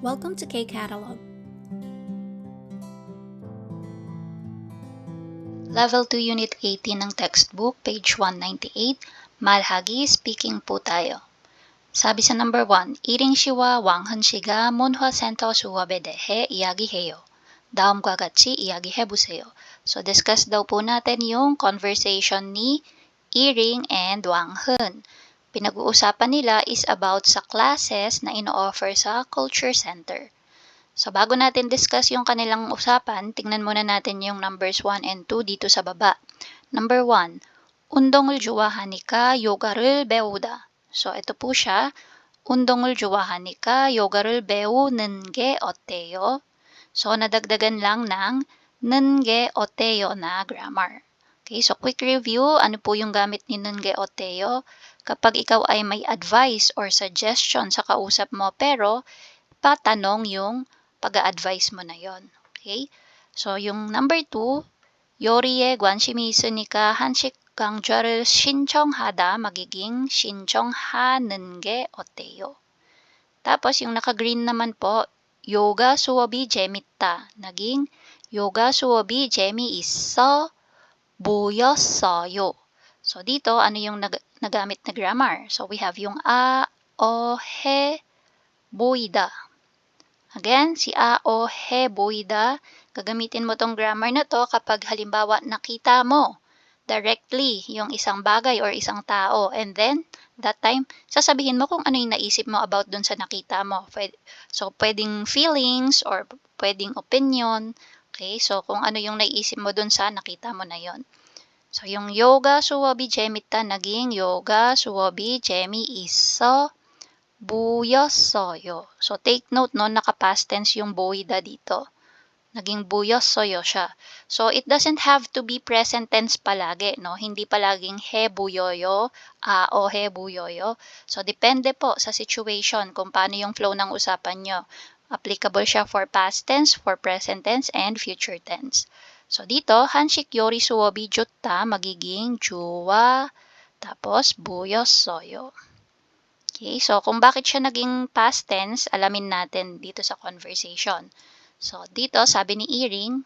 Welcome to K-Catalog. Level 2 Unit 18 ng textbook, page 198, Malhagi, speaking po tayo. Sabi sa number 1, Iring 시와 왕흔 씨가 문화센터 수업에 대해 이야기해요. 다음과 같이 이야기해보세요. So, discuss daw po natin yung conversation ni Iring and Wanghun. Pinag-uusapan nila is about sa classes na ino-offer sa Culture Center. So, bago natin discuss yung kanilang usapan, tingnan muna natin yung numbers 1 and 2 dito sa baba. Number 1, 운동을 좋아하니까 요가를 배우다. So, ito po siya. 운동을 좋아하니까 요가를 배우는 게 어때요? So, nadagdagan lang ng 는 게 어때요 na grammar. Okay, so quick review. Ano po yung gamit ni 는 게 어때요? Kapag ikaw ay may advice or suggestion sa kausap mo pero patanong yung pag-a-advise mo na yon. Okay? So, yung number 2, 요리에 관심이 있으니까 한식 강좌를 신청하다 magiging 신청하는 게 어때요? Tapos, yung naka-green naman po, yoga 수업이 재밌다. Naging yoga 수업이 재미있어 보였어요. So, dito, ano yung nagamit na grammar? So, we have yung he, 보이다. Again, si a, o, he, boida, gagamitin mo tong grammar na to kapag halimbawa nakita mo directly yung isang bagay or isang tao. And then, that time, sasabihin mo kung ano yung naisip mo about dun sa nakita mo. So, pwedeng feelings or pwedeng opinion. Okay, so kung ano yung naisip mo dun sa nakita mo na yon. So, yung yoga suwabi jemita naging yoga suwabi jemi iso 보였어요. So, take note, no, naka-past tense yung 보이다 dito. Naging 보였어요 siya. So, it doesn't have to be present tense palagi, no? Hindi palaging he buyoyo, o he buyoyo. So, depende po sa situation kung paano yung flow ng usapan nyo. Applicable siya for past tense, for present tense, and future tense. So, dito, 한식 요리 수업이 좋다, magiging 좋아, tapos 보였어요. Okay, so kung bakit siya naging past tense, alamin natin dito sa conversation. So, dito sabi ni Iring,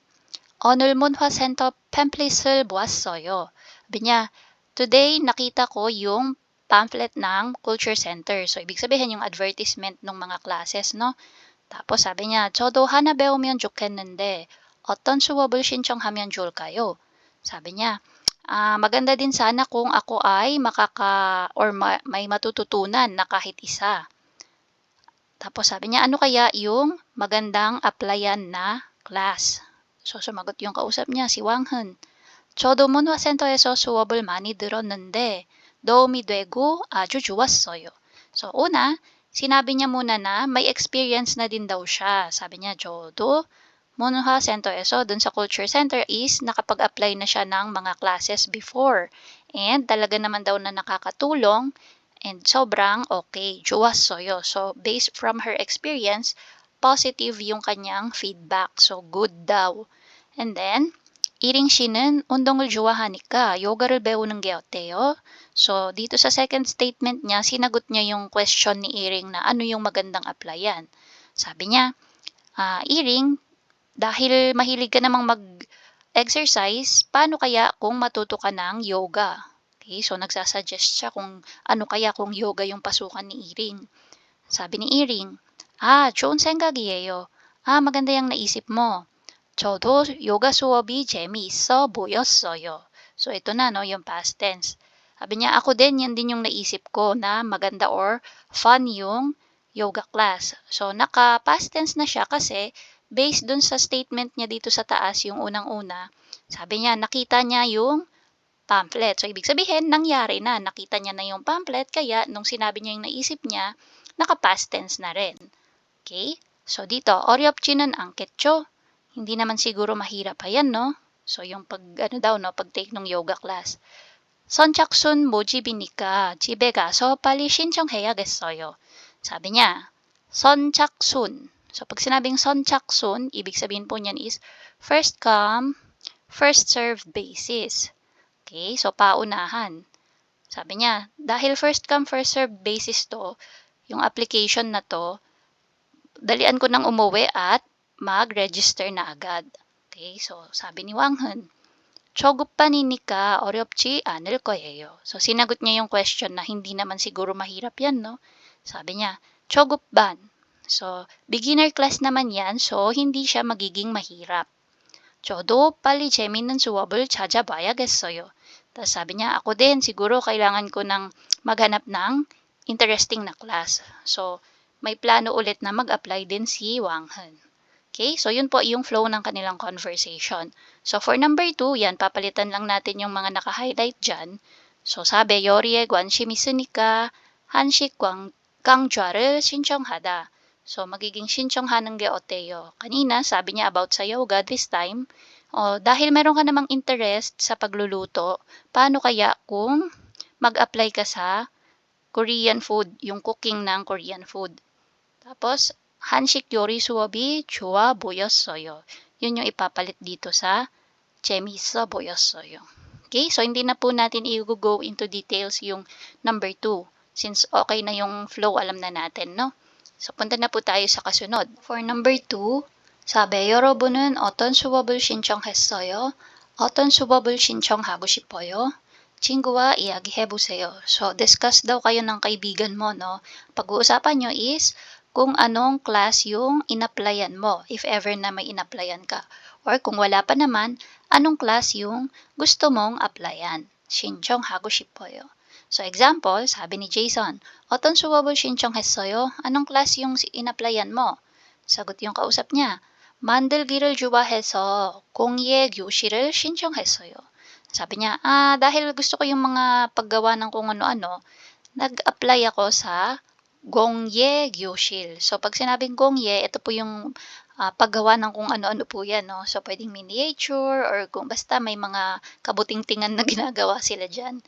오늘 문화센터 pamphlet을 보았어요. Sabi niya, today nakita ko yung pamphlet ng Culture Center. So, ibig sabihin yung advertisement ng mga classes, no? Tapos sabi niya, 저도 하나 배우면 좋겠는데 어떤 수업을 신청하면 좋을까요? Sabi niya, maganda din sana kung ako ay may matututunan na kahit isa. Tapos sabi niya, ano kaya yung magandang applyan na class? So, sumagot yung kausap niya, si Wanghun. 저도 문화센터에서 수업을 많이 들었는데 도움이 되고 아주 좋았어요. So, una, sinabi niya muna na may experience na din daw siya. Sabi niya, 저도 Monha Centro dun sa Culture Center is nakapag-apply na siya ng mga classes before. And talaga naman daw na nakakatulong and sobrang okay. 좋았어요. So, based from her experience, positive yung kanyang feedback. So, good daw. And then, 이링 씨는 운동을 좋아하니까 요가를 배우는 게 어때요? So, dito sa second statement niya, sinagot niya yung question ni Iring na ano yung magandang applyan. Sabi niya, Iring, dahil mahilig ka namang mag-exercise, paano kaya kung matuto ka ng yoga? Okay, so nagsasuggest siya kung ano kaya kung yoga yung pasukan ni Iring. Sabi ni Iring, 좋은 생각이에요. maganda yung naisip mo. 저도 요가 수업이 재미있어 보였어요. So ito na, no, yung past tense. Sabi niya, ako din, yan din yung naisip ko na maganda or fun yung yoga class. So naka-past tense na siya kasi based dun sa statement niya dito sa taas, yung unang-una, sabi niya, nakita niya yung pamphlet. So, ibig sabihin, nangyari na. Nakita niya na yung pamphlet, kaya nung sinabi niya yung naisip niya, naka-past tense na rin. Okay? So, dito, 어렵지는 않겠죠? Hindi naman siguro mahirap pa yan, no? So, yung pag-take ng yoga class. 선착순 모집이니까 집에 가서 빨리 신청해야겠어요. Sabi niya, 선착순. So, pag sinabing 선착순, ibig sabihin po niyan is first come, first served basis. Okay, so paunahan. Sabi niya, dahil first come, first served basis to, yung application na to, dalian ko nang umuwi at mag-register na agad. Okay, so sabi ni Wang Hun, "초급반이니까 어렵지 않을 거예요." So sinagot niya yung question na hindi naman siguro mahirap yan, no? Sabi niya, "초급반." So beginner class naman yan, so hindi siya magiging mahirap. "저도 빨리 재밌는 수업을 찾아봐야겠어요." Tapos sabi niya, ako din siguro kailangan ko ng maghanap ng interesting na class. So may plano ulit na mag-apply din si Wang Hun. Okay, so yun po yung flow ng kanilang conversation. So for number 2, yan, papalitan lang natin yung mga naka-highlight dyan. So sabi, 요리에 관심 있으니까 한식 강좌를 신청하다. So magiging 신청하는 게 어때요? Kanina, sabi niya about sa yoga this time. Dahil meron ka namang interest sa pagluluto, paano kaya kung mag-apply ka sa Korean food, yung cooking ng Korean food? Tapos, 한식 요리 수업이 좋아 보였어요. Yun yung ipapalit dito sa 재미있어 보였어요. Okay, so hindi na po natin i-go into details yung number 2 since okay na yung flow, alam na natin, no? So punta na po tayo sa kasunod. For number 2, sabi, 여러분은 어떤 수업을 신청했어요? 어떤 수업을 신청하고 싶어요? 친구와 이야기해보세요. So, discuss daw kayo ng kaibigan mo, no? Pag-uusapan nyo is kung anong class yung in-applyan mo, if ever na may in-applyan ka. Or kung wala pa naman, anong class yung gusto mong applyan. 신청하고 싶어요. So example, sabi ni Jason, 어떤 수업을 신청했어요? Anong class yung in-applyan mo? Sagot yung kausap niya, 만들기를 좋아해서 공예 교실을 신청했어요. Sabi niya, dahil gusto ko yung mga paggawa ng kung ano-ano, nag-apply ako sa Gongye Gyoshil. So, pag sinabing Gongye, ito po yung paggawa ng kung ano-ano po yan, no? So, pwedeng miniature or kung basta may mga kabutingtingan na ginagawa sila dyan.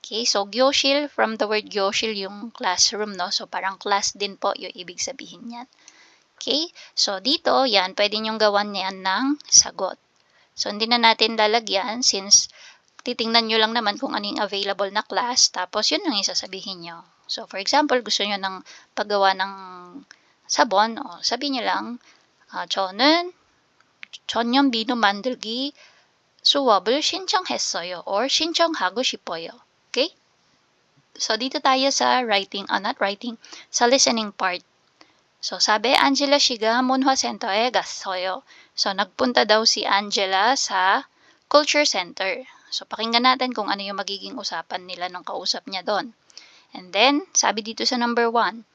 Okay, so Gyoshil, from the word Gyoshil, yung classroom, no? So, parang class din po yung ibig sabihin niyan. Okay, so dito, yan, pwede nyong gawan yan ng sagot. So, hindi na natin lalagyan since titingnan nyo lang naman kung ano yung available na class, tapos yun yung isasabihin nyo. So, for example, gusto nyo ng paggawa ng sabon, sabihin nyo lang, 저는 전용 비누 만들기 수업을 신청했어요 or 신청하고 싶어요. Okay? So, dito tayo sa writing, not writing, sa listening part. So, sabi, Angela 씨가 문화센터에 갔어요. So, nagpunta daw si Angela sa culture center. So, pakinggan natin kung ano yung magiging usapan nila ng kausap niya doon. And then, sabi dito sa number 1,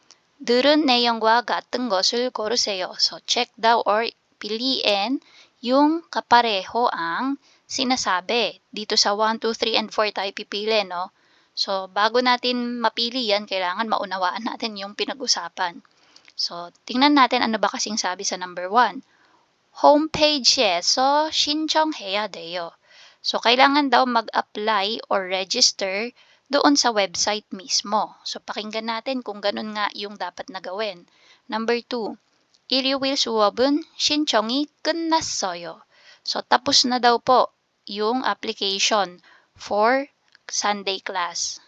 들은 내용과 같은 것을 고르세요. So, check daw or piliin yung kapareho ang sinasabi. Dito sa 1, 2, 3, and 4 tayo pipili, no? So, bago natin mapili yan, kailangan maunawaan natin yung pinag-usapan. So, tingnan natin ano ba kasing sabi sa number 1. 홈페이지에서 신청해야 돼요. So, kailangan daw mag-apply or register doon sa website mismo. So, pakinggan natin kung ganun nga yung dapat na gawin. Number 2, 일요일 수업은 신청이 끝났어요. So, tapos na daw po yung application for Sunday class.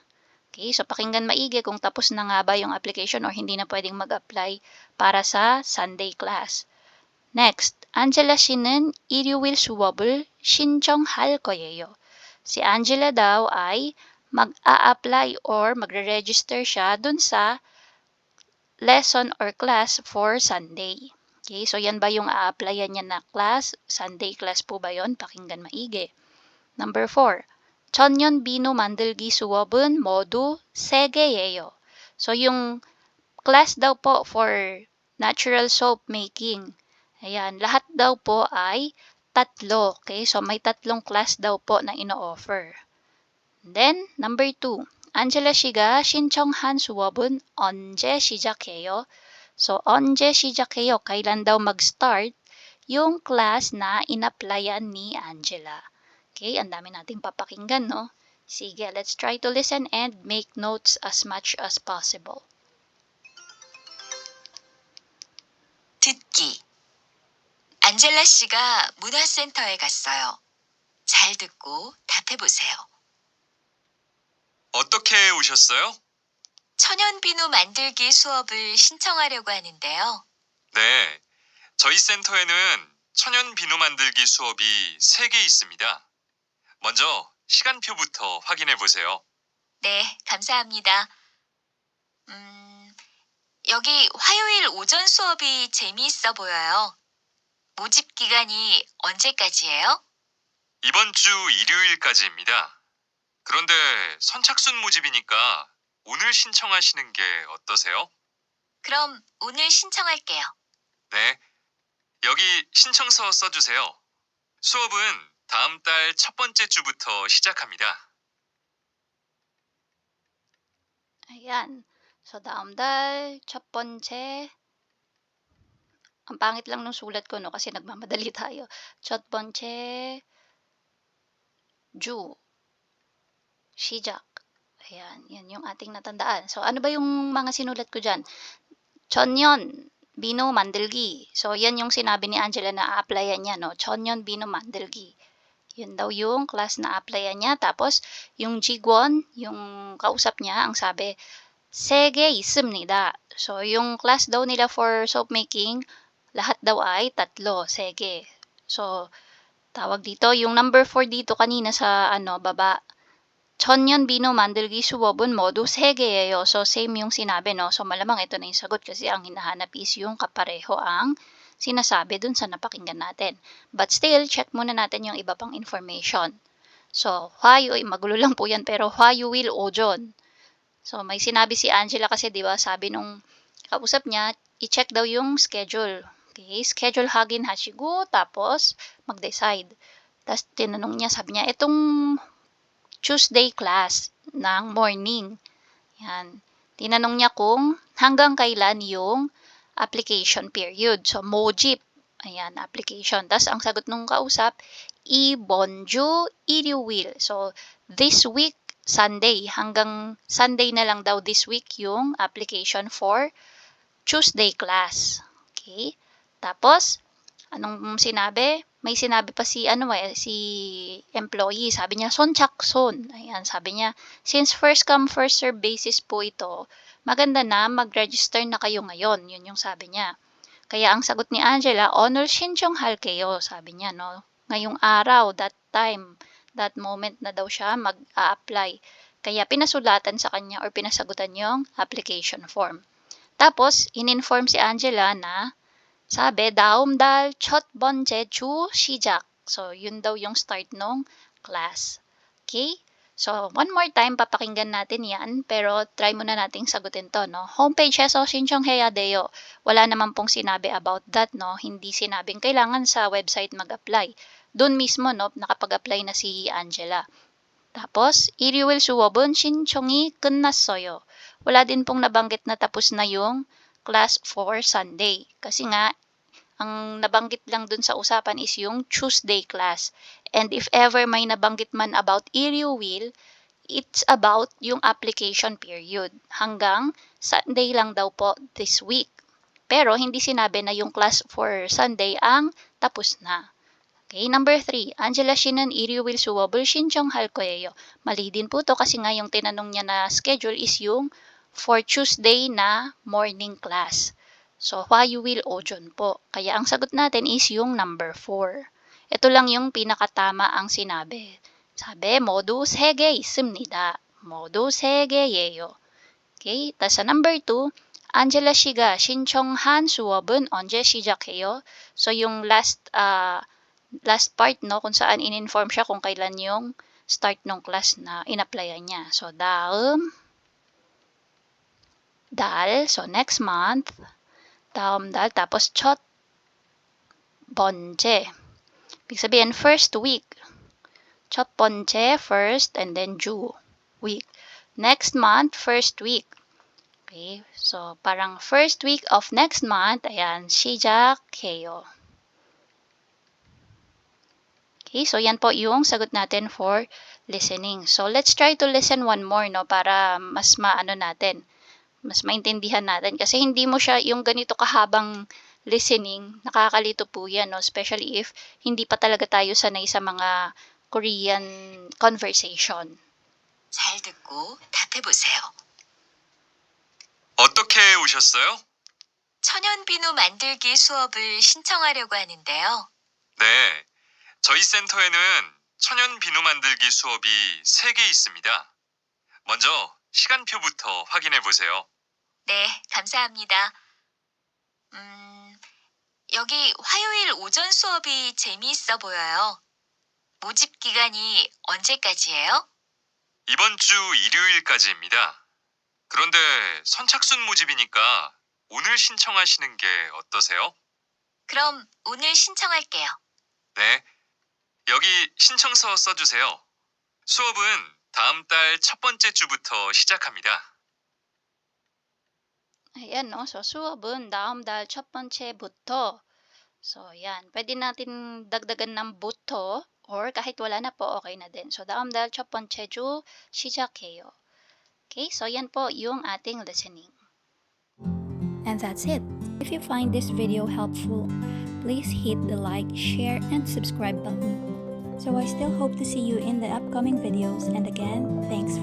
Okay, so pakinggan maigi kung tapos na nga ba yung application or hindi na pwedeng mag-apply para sa Sunday class. Next, Angela 씨는 일요일 수업을 신청할 거예요. Si Angela daw ay mag-a-apply or magre-register siya dun sa lesson or class for Sunday. Okay, so yan ba yung a-applyan niya na class? Sunday class po ba yon? Pakinggan maigi. Number 4, 천연 비누 만들기 수업은 모두 3개예요. So yung class daw po for natural soap making, ayan, lahat daw po ay 3. Okay, so may 3 class daw po na ino-offer. Then, number 2, Angela 씨가 신청한 수업은 언제 시작해요? So, 언제 시작해요? Kailan daw mag-start yung class na in-applyan ni Angela? Okay, ang dami nating papakinggan, no? Sige, let's try to listen and make notes as much as possible. 듣기. 안젤라 씨가 문화센터에 갔어요. 잘 듣고 답해보세요. 어떻게 오셨어요? 천연비누 만들기 수업을 신청하려고 하는데요. 네, 저희 센터에는 천연 비누 만들기 수업이 3개 있습니다. 먼저 시간표부터 확인해 보세요. 네, 감사합니다. 여기 화요일 오전 수업이 재미있어 보여요. 모집 기간이 언제까지예요? 이번 주 일요일까지입니다. 그런데 선착순 모집이니까 오늘 신청하시는 게 어떠세요? 그럼 오늘 신청할게요. 네, 여기 신청서 써주세요. 수업은 다음 달 첫 번째 주부터 시작합니다. Ayan. So, daam dal, 첫 번째. Ang pangit lang nung sulat ko, no? Kasi nagmamadali tayo. 첫 번째, 주, 시작. Ayan, yan yung ating natandaan. So, ano ba yung mga sinulat ko dyan? 천연, 비누 만들기. So, yan yung sinabi ni Angela na a-applyan niya, no? 천연 비누 만들기. Yun daw yung class na applyan niya. Tapos, yung Jigwon, yung kausap niya, ang sabi, 세 개 있습니다. So, yung class daw nila for soap making, lahat daw ay 3, 3. So, tawag dito, yung number 4 dito kanina sa baba, 천연 비누 만들기 수업은 모두 3개예요. So, same yung sinabi, no? So, malamang ito na yung sagot kasi ang hinahanap is yung kapareho ang sinasabi dun sa napakinggan natin. But still, check muna natin yung iba pang information. So, 화요, magulo lang po yan, pero 화요일 오전. So, may sinabi si Angela kasi, di ba, sabi nung kausap niya, i-check daw yung schedule. Okay, schedule hagin 하시고, tapos mag-decide. Tapos tinanong niya, sabi niya, itong Tuesday class ng morning. Yan. Tinanong niya kung hanggang kailan yung application period. So, mojip. Ayan, application. Tapos, ang sagot nung kausap, 이번 주 일요일. So, this week, Sunday. Hanggang Sunday na lang daw this week yung application for Tuesday class. Okay? Tapos, anong sinabi? May sinabi pa si si employee, sabi niya 선착순. Ayan, sabi niya, since first come first serve basis po ito, maganda na mag-register na kayo ngayon. Yun yung sabi niya. Kaya ang sagot ni Angela, 오늘 신청할게요, sabi niya, no. Ngayong araw, that time, that moment na daw siya mag-a-apply. Kaya pinasulatan sa kanya or pinasagutan yung application form. Tapos, in-inform si Angela na sabi, 다음 달 첫 번째 주 시작. So, yun daw yung start nung class. Okay? So, one more time, papakinggan natin yan. Pero, try muna nating sagutin to, no? Homepage에서 신청해야 돼요. Wala naman pong sinabi about that, no? Hindi sinabing kailangan sa website mag-apply. Doon mismo, no? Nakapag-apply na si Angela. Tapos, 일요일 수업은 신청이 끝났어요. Wala din pong nabanggit na tapos na yung class for Sunday. Kasi nga, ang nabanggit lang dun sa usapan is yung Tuesday class. And if ever may nabanggit man about 일요일, it's about yung application period. Hanggang Sunday lang daw po this week. Pero hindi sinabi na yung class for Sunday ang tapos na. Okay, number 3. Angela 씨는 일요일 수업을 신청할 거예요. Mali din po to kasi nga yung tinanong niya na schedule is yung for Tuesday na morning class. So, 화요일 오전 po. Kaya ang sagot natin is yung number 4. Ito lang yung pinakatama ang sinabi. Sabi, 모두 3개 있습니다. 모두 3개예요. Okay, tas sa number 2, Angela 씨가 신청한 수업은 언제 시작해요? So, yung last part, no, kung saan in-inform siya kung kailan yung start ng class na in-applyan niya. So, daum, dal, so next month, daum dal, tapos 첫 번째. Ibig sabihin, first week. 첫 번째, first, and then 주, week. Next month, first week. Okay, so parang first week of next month, ayan, 시작해요. Okay, so yan po yung sagot natin for listening. So let's try to listen one more, no, para mas maano natin, mas maintindihan natin. Kasi hindi mo siya yung ganito kahabang listening, nakakalito po yan, no, especially if hindi pa talaga tayo sanay sa mga Korean conversation. 잘 듣고 답해보세요. 어떻게 오셨어요? 천연 비누 만들기 수업을 신청하려고 하는데요. 네, 저희 센터에는 천연 비누 만들기 수업이 3개 있습니다. 먼저 시간표부터 확인해 보세요. 네, 감사합니다. 여기 화요일 오전 수업이 재미있어 보여요. 모집 기간이 언제까지예요? 이번 주 일요일까지입니다. 그런데 선착순 모집이니까 오늘 신청하시는 게 어떠세요? 그럼 오늘 신청할게요. 네, 여기 신청서 써주세요. 수업은 다음 달 첫 번째 주부터 시작합니다. Ayan, no? So, suwabon, daam dahil 첫 번째부터. So, yan. Pwede natin dagdagan ng buto or kahit wala na po, okay na din. So, daam dahil 첫 번째 주 시작해요. Okay? So, yan po yung ating listening. And that's it. If you find this video helpful, please hit the like, share, and subscribe button. So I still hope to see you in the upcoming videos, and again, thanks for